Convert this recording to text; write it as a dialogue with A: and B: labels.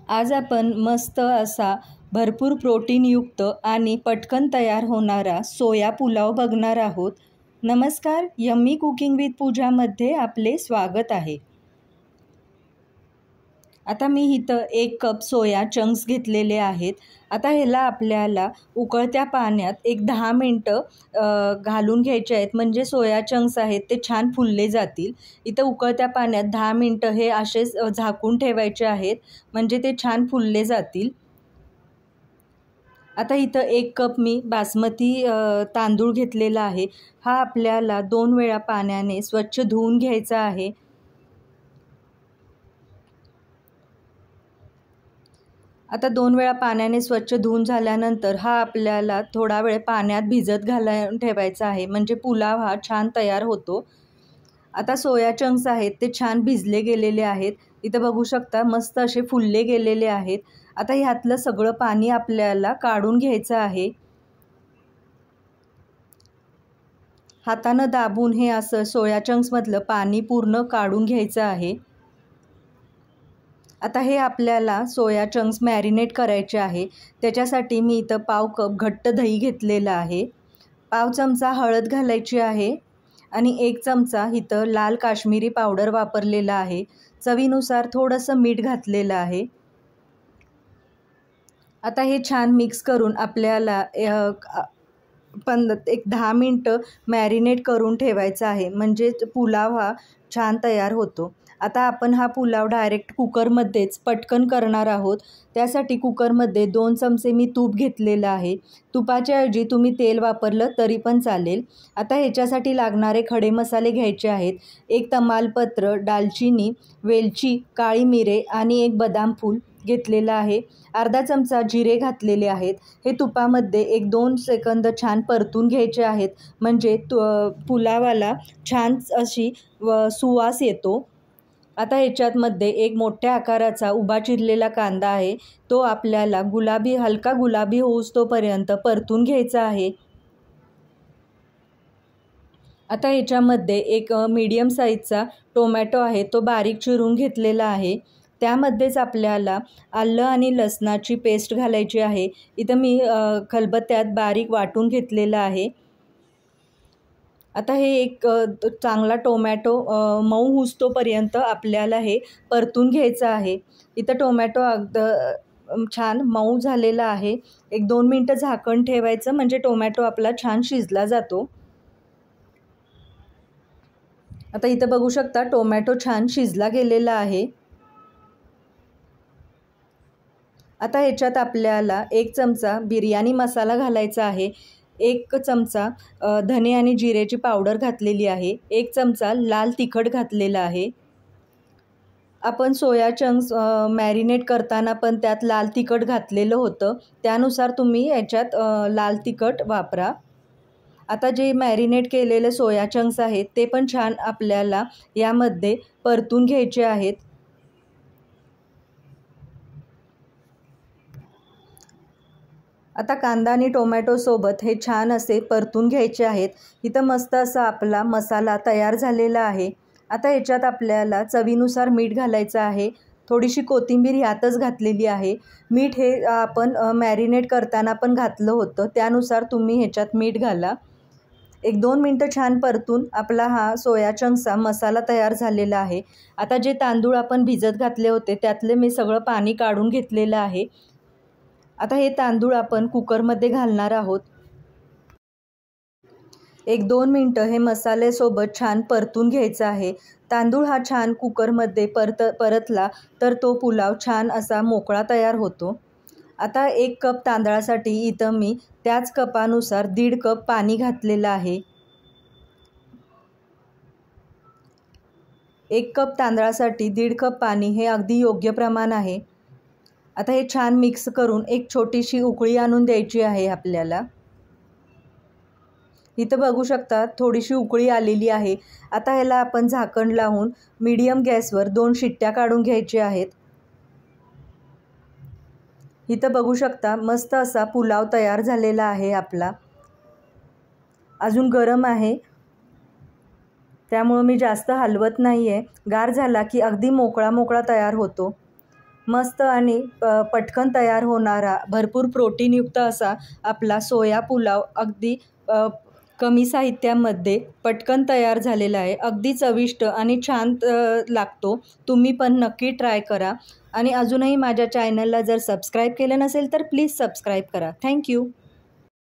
A: आज आपण मस्त असा भरपूर प्रोटीनयुक्त आणि पटकन तयार होणारा सोया पुलाव बघणार आहोत। नमस्कार, यम्मी कुकिंग विथ पूजामध्ये आपले स्वागत आहे। आता मी इथं 1 कप सोया चंक्स घेतलेले आहेत। आता ह्याला आपल्याला उकळत्या पाण्यात एक 10 मिनटं घालून घ्यायचे आहेत, म्हणजे सोया चंक्स आहेत ते छान फुलले जातील। इथं उकळत्या पाण्यात 10 मिनटं हे असेच झाकून ठेवायचे आहेत, म्हणजे ते छान फुलले जातील। आता इथं 1 कप मी बासमती तांदूळ घेतलेला आहे। हा आपल्याला 2 वेळा पाण्याने स्वच्छ धुवून घ्यायचा आहे। आता 2 वेळा पाण्याने स्वच्छ धुवून झाल्यानंतर हा आपल्याला थोडा वेळ पाण्यात भिजत घालून ठेवायचा आहे, म्हणजे पुलाव हा छान तयार होतो। आता सोया चंक्स आहेत ते छान भिजले गेलेले आहेत। इथं बघू शकता मस्त असे फुलले गेलेले आहेत। आता ह्यातलं सगळं पाणी आपल्याला काढून घ्यायचं आहे। हातानं दाबून हे असं सोया चंक्समधलं पाणी पूर्ण काढून घ्यायचं आहे। आता हे आपल्याला सोया चंक्स मॅरिनेट करायचे आहे। त्याच्यासाठी मी इथं पाव कप घट्ट दही घेतलेलं आहे। पाव चमचा हळद घालायची आहे आणि 1 चमचा इथं लाल काश्मीरी पावडर वापरलेला आहे। चवीनुसार थोडंसं मीठ घातलेलं आहे। आता हे छान मिक्स करून आपल्याला एक 10 मिनटं मॅरिनेट करून ठेवायचं आहे, म्हणजे पुलाव हा छान तयार होतो। आता आपण हा पुलाव डायरेक्ट कुकरमध्येच पटकन करणार आहोत। त्यासाठी कुकरमध्ये 2 चमचे मी तूप घेतलेलं आहे। तुपाच्या ऐवजी तुम्ही तेल वापरलं तरी पण चालेल। आता ह्याच्यासाठी लागणारे खडे मसाले घ्यायचे आहेत। 1 तमालपत्र, दालचिनी, वेलची, काळी मिरे आणि 1 बदाम फूल घेतलेलं आहे। अर्धा चमचा जिरे घातलेले आहेत। हे तुपामध्ये 1-2 सेकंद छान परतून घ्यायचे आहेत, म्हणजे पुलावाला छान अशी सुवास येतो। आता ह्याच्यामध्ये 1 मोठ्या आकाराचा उभा चिरलेला कांदा आहे, तो आपल्याला हलका गुलाबी होऊस्तोपर्यंत परतून घ्यायचा आहे। आता ह्याच्यामध्ये 1 मीडियम साईजचा टोमॅटो आहे, तो बारीक चिरून घेतलेला आहे। त्यामध्येच आपल्याला आलं आणि लसणाची पेस्ट घालायची आहे। इथं मी खलबत्त्यात बारीक वाटून घेतलेलं आहे। आता हे एक चांगला टोमॅटो मऊ होऊस्तोपर्यंत आपल्याला हे परतून घ्यायचं आहे। इथं टोमॅटो अगदी छान मऊ झालेला आहे। 1-2 मिनटं झाकण ठेवायचं, म्हणजे टोमॅटो आपला छान शिजला जातो। आता इथं बघू शकता टोमॅटो छान शिजला गेलेला आहे। आता ह्याच्यात आपल्याला 1 चमचा बिर्याणी मसाला घालायचा आहे। 1 चमचा धने आणि जिरेची पावडर घातलेली आहे। 1 चमचा लाल तिखट घातलेला आहे। आपण सोया चंक्स मॅरिनेट करताना पण त्यात लाल तिखट घातलेलं होतं, त्यानुसार तुम्ही याच्यात लाल तिखट वापरा। आता जे मॅरिनेट केलेले सोया चंक्स आहेत ते पण छान आपल्याला यामध्ये परतून घ्यायचे आहेत। आता कांदा आणि टोमॅटोसोबत हे छान असे परतून घ्यायचे आहेत। इथं मस्त असा आपला मसाला तयार झालेला आहे। आता ह्याच्यात आपल्याला चवीनुसार मीठ घालायचं आहे। थोडीशी कोथिंबीर ह्यातच घातलेली आहे। मीठ हे आपण मॅरिनेट करताना पण घातलं होतं, त्यानुसार तुम्ही ह्याच्यात मीठ घाला। 1-2 मिनटं छान परतून आपला हा सोया चंक्सचा मसाला तयार झालेला आहे। आता जे तांदूळ आपण भिजत घातले होते त्यातले मी सगळं पाणी काढून घेतलेलं आहे। आता हे तांदूळ आपण कुकरमध्ये घालणार आहोत। 1-2 मिनटं हे मसाल्यासोबत छान परतून घ्यायचं आहे। तांदूळ हा छान कुकरमध्ये परतला तर तो पुलाव छान असा मोकळा तयार होतो। आता 1 कप तांदळासाठी इथं मी त्याच कपानुसार 1.5 कप पाणी घातलेलं आहे। 1 कप तांदळासाठी 1.5 कप पाणी हे अगदी योग्य प्रमाण आहे। आता हे छान मिक्स करून एक छोटीशी उकळी आणून द्यायची आहे आपल्याला। इथं बघू शकता थोडीशी उकळी आलेली आहे। आता ह्याला आपण झाकण लावून मीडियम गॅसवर 2 शिट्ट्या काढून घ्यायच्या आहेत। इथं बघू शकता मस्त असा पुलाव तयार झालेला आहे आपला। अजून गरम आहे, त्यामुळे मी जास्त हलवत नाही आहे। गार झाला की अगदी मोकळा तयार होतो। मस्त आणि पटकन तयार होणारा भरपूर प्रोटीनयुक्त असा आपला सोया पुलाव अगदी कमी साहित्यामध्ये पटकन तयार झालेला आहे. अगदी चविष्ट आणि छान लागतो. तुम्ही पण नक्की ट्राय करा आणि अजूनही माझ्या चॅनलला जर सबस्क्राईब केलं नसेल तर प्लीज सबस्क्राईब करा. थँक्यू.